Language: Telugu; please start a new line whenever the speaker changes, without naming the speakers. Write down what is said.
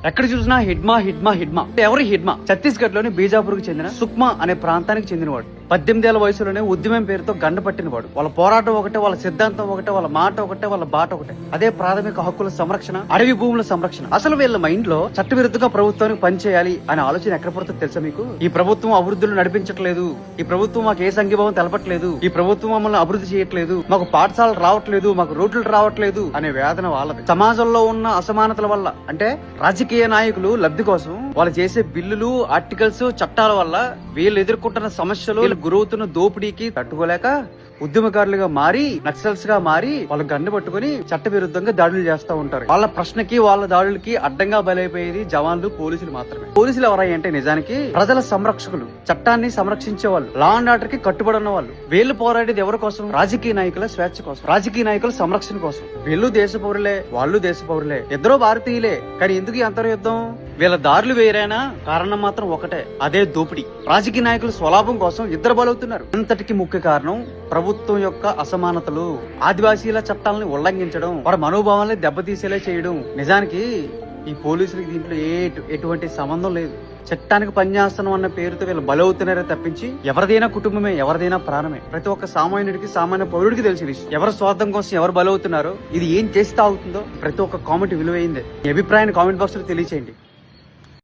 ఎక్కడ చూసినా హిడ్మా హిడ్మా హిడ్మా. ఎవరు హిడ్మా? ఛత్తీస్గఢ్ లోని బీజాపూర్ కు చెందిన సుక్మా అనే ప్రాంతానికి చెందినవాడు. 18 ఏళ్ల వయసులోనే ఉద్యమం పేరుతో గండ పట్టినవాడు. వాళ్ళ పోరాటం ఒకటే, వాళ్ళ సిద్ధాంతం ఒకటే, వాళ్ళ మాట ఒకటే, వాళ్ళ బాట ఒకటే. అదే ప్రాథమిక హక్కుల సంరక్షణ, అడవి భూముల సంరక్షణ. అసలు వీళ్ళ మైండ్ లో చట్టవిరుద్ధంగా ప్రభుత్వానికి పనిచేయాలి అనే ఆలోచన ఎక్కడ పడుతుందో తెలుసా మీకు? ఈ ప్రభుత్వం అభివృద్ధులు నడిపించట్లేదు, ఈ ప్రభుత్వం మాకు ఏ సంఘీభావం తెలపట్లేదు, ఈ ప్రభుత్వం మమ్మల్ని అభివృద్ధి చేయట్లేదు, మాకు పాఠశాలలు రావట్లేదు, మాకు రోడ్లు రావట్లేదు అనే వేదన వాళ్ళది. సమాజంలో ఉన్న అసమానతల వల్ల, అంటే రాజకీయ నాయకులు లబ్ధి కోసం వాళ్ళు చేసే బిల్లులు, ఆర్టికల్స్, చట్టాల వల్ల వీళ్ళు ఎదుర్కొంటున్న సమస్యలు, వీళ్ళు గురవుతున్న దోపిడీకి తట్టుకోలేక ఉద్యమకారులుగా మారి, నక్సల్స్ గా మారి వాళ్ళ గన్ను పట్టుకుని చట్ట విరుద్ధంగా దాడులు చేస్తూ ఉంటారు. వాళ్ళ ప్రశ్నకి, వాళ్ళ దాడులకి అడ్డంగా బలైపోయేది జవాన్లు, పోలీసులు మాత్రమే. పోలీసులు ఎవరై అంటే నిజానికి ప్రజల సంరక్షకులు, చట్టాన్ని సంరక్షించే వాళ్ళు, లా అండ్ ఆర్డర్ కి కట్టుబడి ఉన్న వాళ్ళు. వీళ్ళు పోరాడేది ఎవరి కోసం? రాజకీయ నాయకుల స్వేచ్ఛ కోసం, రాజకీయ నాయకుల సంరక్షణ కోసం. వీళ్ళు దేశ పౌరులే, వాళ్ళు దేశ పౌరులే, ఇద్దరు భారతీయులే. కానీ ఎందుకు ఈ అంతర్యుద్ధం? వీళ్ళ దారులు వేరైనా కారణం మాత్రం ఒకటే, అదే దోపిడీ. రాజకీయ నాయకులు స్వలాభం కోసం ఇద్దరు బలవుతున్నారు. అంతటికి ముఖ్య కారణం ప్రభుత్వం యొక్క అసమానతలు, ఆదివాసీల చట్టాలను ఉల్లంఘించడం, వారి మనోభావాలను దెబ్బతీసేలా చేయడం. నిజానికి ఈ పోలీసులకి దీంట్లో ఎటువంటి సంబంధం లేదు. చట్టానికి పనిచేస్తున్నాం అన్న పేరుతో వీళ్ళు బలవుతున్నారే తప్పించి ఎవరిదైనా కుటుంబమే, ఎవరిదైనా ప్రాణమే. ప్రతి ఒక్క సామాన్యుడికి, సామాన్య పౌరుడికి తెలిసిన విషయం. ఎవరి స్వార్థం కోసం ఎవరు బలవుతున్నారో, ఇది ఏం చేస్తే అవుతుందో ప్రతి ఒక్క కామెంట్ విలువైందే. మీ అభిప్రాయాన్ని కామెంట్ బాక్స్ లో తెలియచేయండి.